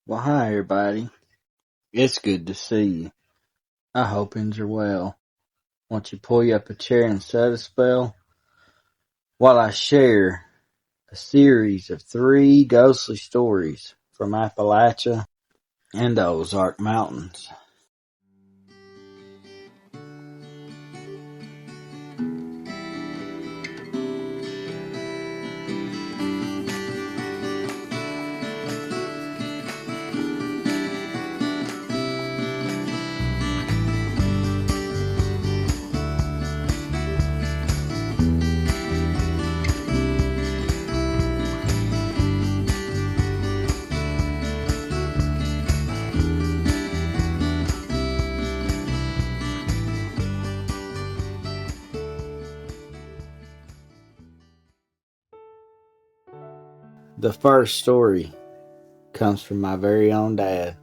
Well, hi everybody. It's good to see you. I hope you're well. Won't you pull you up a chair and set a spell while I share a series of 3 ghostly stories from Appalachia and the Ozark Mountains. The first story comes from my very own dad.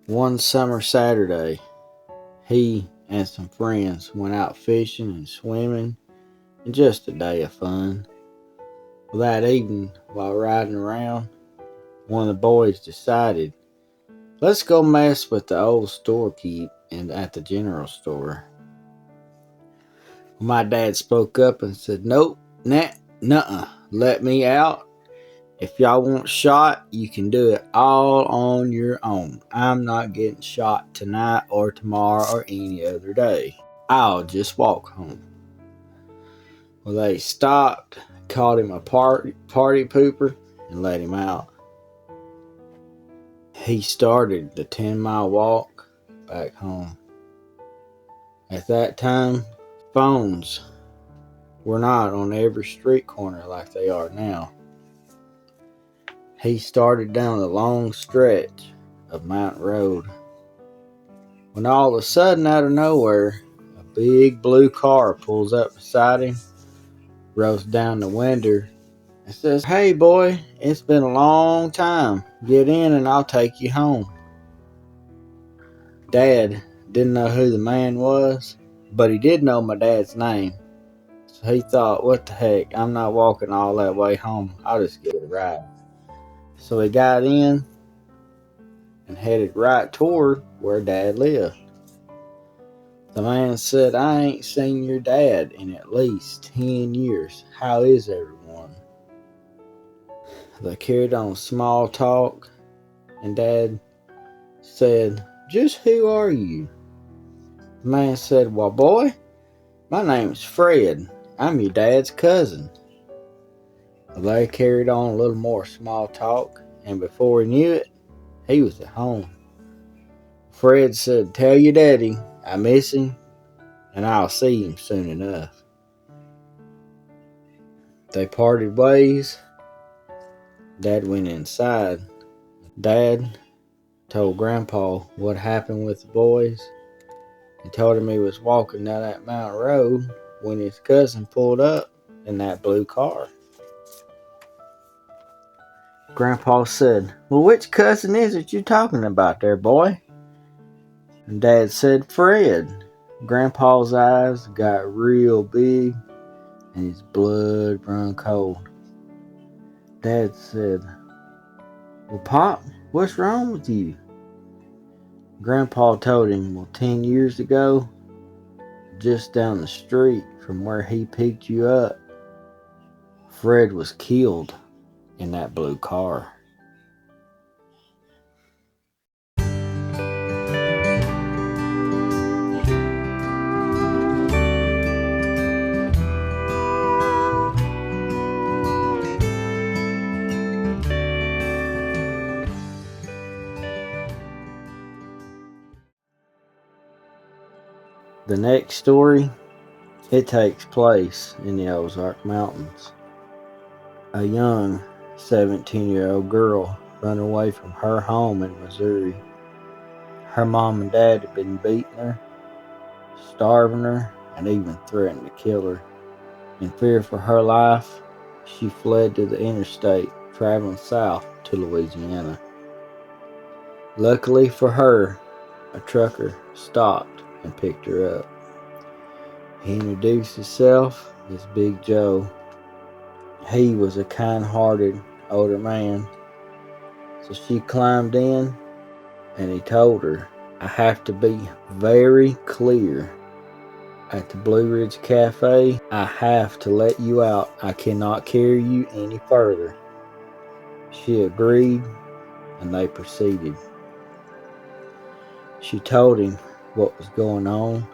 One summer Saturday, he and some friends went out fishing and swimming, and just a day of fun. Well, that evening, while riding around, one of the boys decided, let's go mess with the old storekeep and at the general store. Well, my dad spoke up and said, nope, nuh-uh, let me out. If y'all want shot, you can do it all on your own. I'm not getting shot tonight or tomorrow or any other day. I'll just walk home. Well, they stopped, called him a party pooper, and let him out. He started the 10-mile walk back home. At that time, phones were not on every street corner like they are now. He started down the long stretch of Mountain Road when all of a sudden, out of nowhere, a big blue car pulls up beside him, rolls down the window, and says, hey boy, it's been a long time. Get in and I'll take you home. Dad didn't know who the man was, but he did know my dad's name. So he thought, what the heck, I'm not walking all that way home. I'll just get a ride. So he got in and headed right toward where Dad lived. The man said, I ain't seen your dad in at least 10 years. How is everyone? They carried on small talk, and Dad said, just who are you? The man said, well, boy, my name's Fred. I'm your dad's cousin. They carried on a little more small talk, and before he knew it, he was at home. Fred said, tell your daddy I miss him, and I'll see him soon enough. They parted ways. Dad went inside. Dad told Grandpa what happened with the boys and told him he was walking down that mountain road when his cousin pulled up in that blue car. Grandpa said, well, which cousin is it you talking about there, boy? And Dad said, Fred. Grandpa's eyes got real big and his blood run cold. Dad said, well, Pop, what's wrong with you? Grandpa told him, well, 10 years ago, just down the street from where he picked you up, Fred was killed in that blue car. The next story, it takes place in the Ozark Mountains. A young 17-year-old girl ran away from her home in Missouri. Her mom and dad had been beating her, starving her, and even threatened to kill her. In fear for her life, she fled to the interstate, traveling south to Louisiana. Luckily for her, a trucker stopped and picked her up. He introduced himself as Big Joe. He was a kind-hearted older man. So she climbed in, and he told her, I have to be very clear. At the Blue Ridge Cafe, I have to let you out. I cannot carry you any further. She agreed, and they proceeded. She told him what was going on,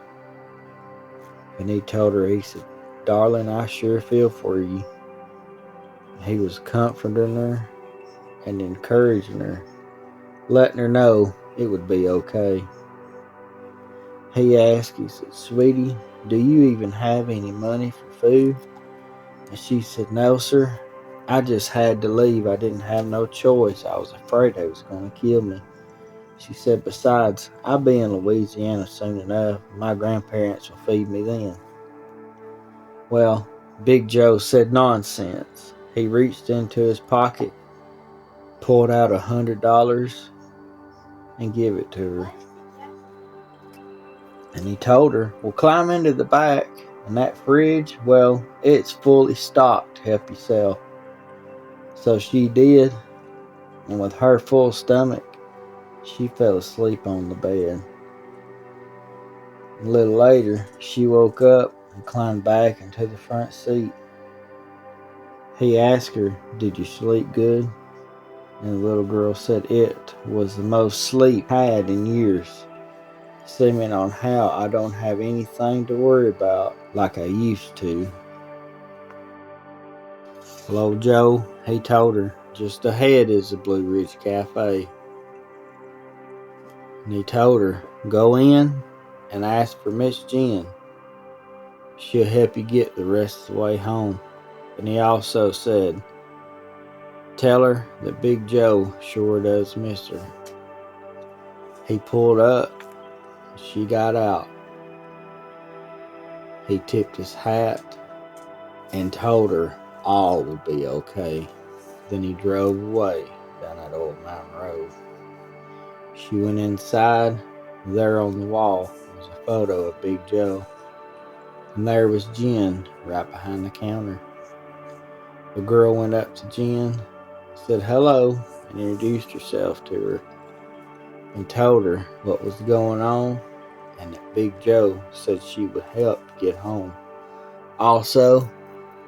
and he told her, he said, Darling, I sure feel for you. He was comforting her and encouraging her, letting her know it would be okay. He asked, he said, Sweetie, do you even have any money for food? And she said, No, sir. I just had to leave. I didn't have no choice. I was afraid they was going to kill me. She said, Besides, I'll be in Louisiana soon enough. My grandparents will feed me then. Well, Big Joe said nonsense. He reached into his pocket, pulled out $100, and gave it to her. And he told her, Well, climb into the back, and that fridge, well, it's fully stocked. Help yourself. So she did, and with her full stomach, she fell asleep on the bed. A little later, she woke up and climbed back into the front seat. He asked her, Did you sleep good? And the little girl said it was the most sleep I had in years, seeming on how I don't have anything to worry about like I used to. Well, old Joe, he told her, Just ahead is the Blue Ridge Cafe. And he told her, Go in and ask for Miss Jen. She'll help you get the rest of the way home. And he also said, Tell her that Big Joe sure does miss her. He pulled up, and she got out. He tipped his hat and told her all would be okay. Then he drove away down that old mountain road. She went inside. There on the wall was a photo of Big Joe. And there was Jen right behind the counter. The girl went up to Jen, said hello, and introduced herself to her, and told her what was going on and that Big Joe said she would help get home. Also,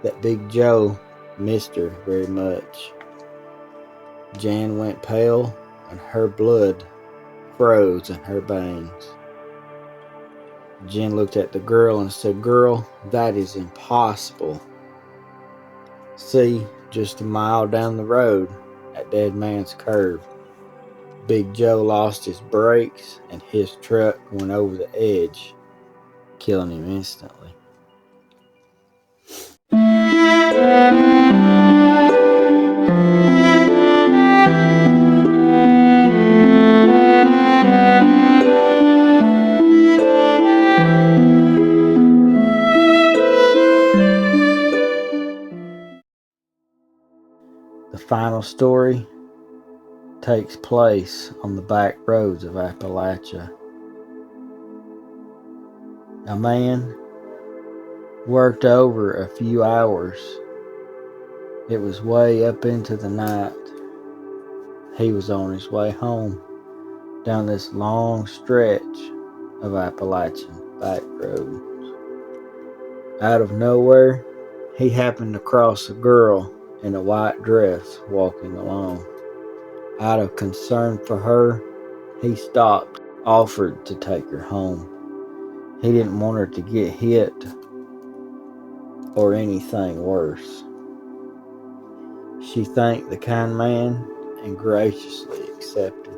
that Big Joe missed her very much. Jan went pale and her blood froze in her veins. Jen looked at the girl and said, Girl, that is impossible. See, just a mile down the road at Dead Man's Curve, Big Joe lost his brakes and his truck went over the edge, killing him instantly. The final story takes place on the back roads of Appalachia. A man worked over a few hours. It was way up into the night. He was on his way home down this long stretch of Appalachian back roads. Out of nowhere, he happened to cross a girl in a white dress walking along. Out of concern for her, he stopped, offered to take her home. He didn't want her to get hit or anything worse. She thanked the kind man and graciously accepted.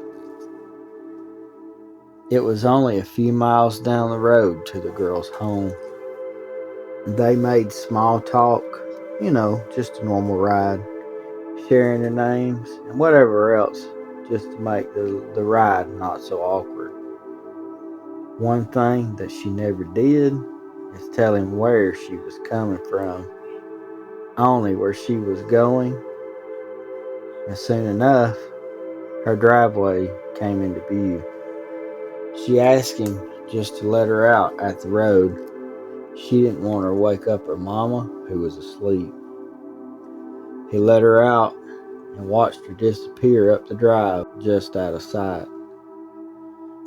It was only a few miles down the road to the girl's home. They made small talk, just a normal ride, sharing their names and whatever else, just to make the ride not so awkward. One thing that she never did is tell him where she was coming from, only where she was going. And soon enough, her driveway came into view. She asked him just to let her out at the road. She didn't want her to wake up her mama, who was asleep. He let her out, and watched her disappear up the drive just out of sight.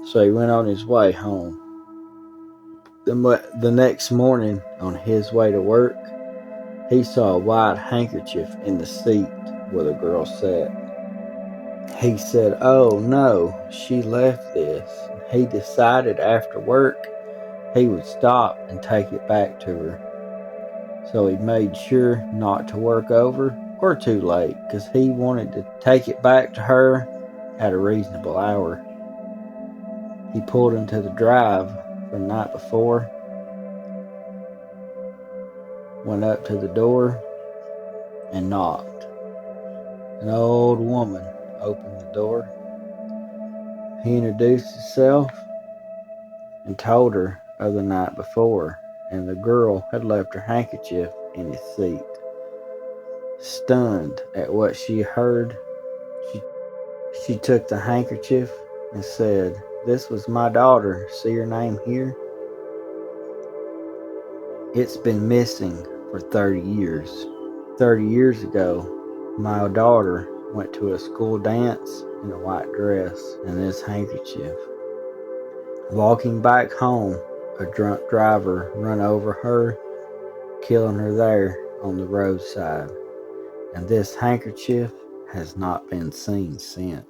So he went on his way home. The next morning, on his way to work, he saw a white handkerchief in the seat where the girl sat. He said, "Oh no, she left this." He decided after work he would stop and take it back to her. So he made sure not to work over or too late, because he wanted to take it back to her at a reasonable hour. He pulled into the drive from the night before, went up to the door and knocked. An old woman opened the door. He introduced himself and told her of the night before, and the girl had left her handkerchief in his seat. Stunned at what she heard, she took the handkerchief and said, "This was my daughter. See her name here? It's been missing for 30 years. 30 years ago, my daughter went to a school dance in a white dress and this handkerchief. Walking back home, a drunk driver run over her, killing her there on the roadside. And this handkerchief has not been seen since."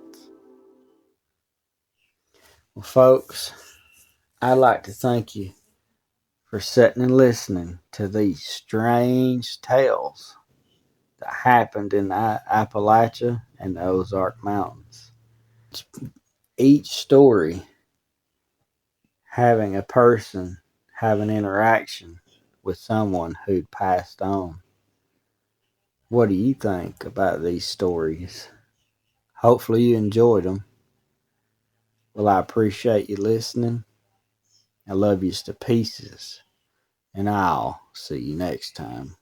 Well, folks, I'd like to thank you for sitting and listening to these strange tales that happened in Appalachia and the Ozark Mountains. Each story having a person have an interaction with someone who'd passed on. What do you think about these stories? Hopefully you enjoyed them. Well, I appreciate you listening. I love you to pieces, and I'll see you next time.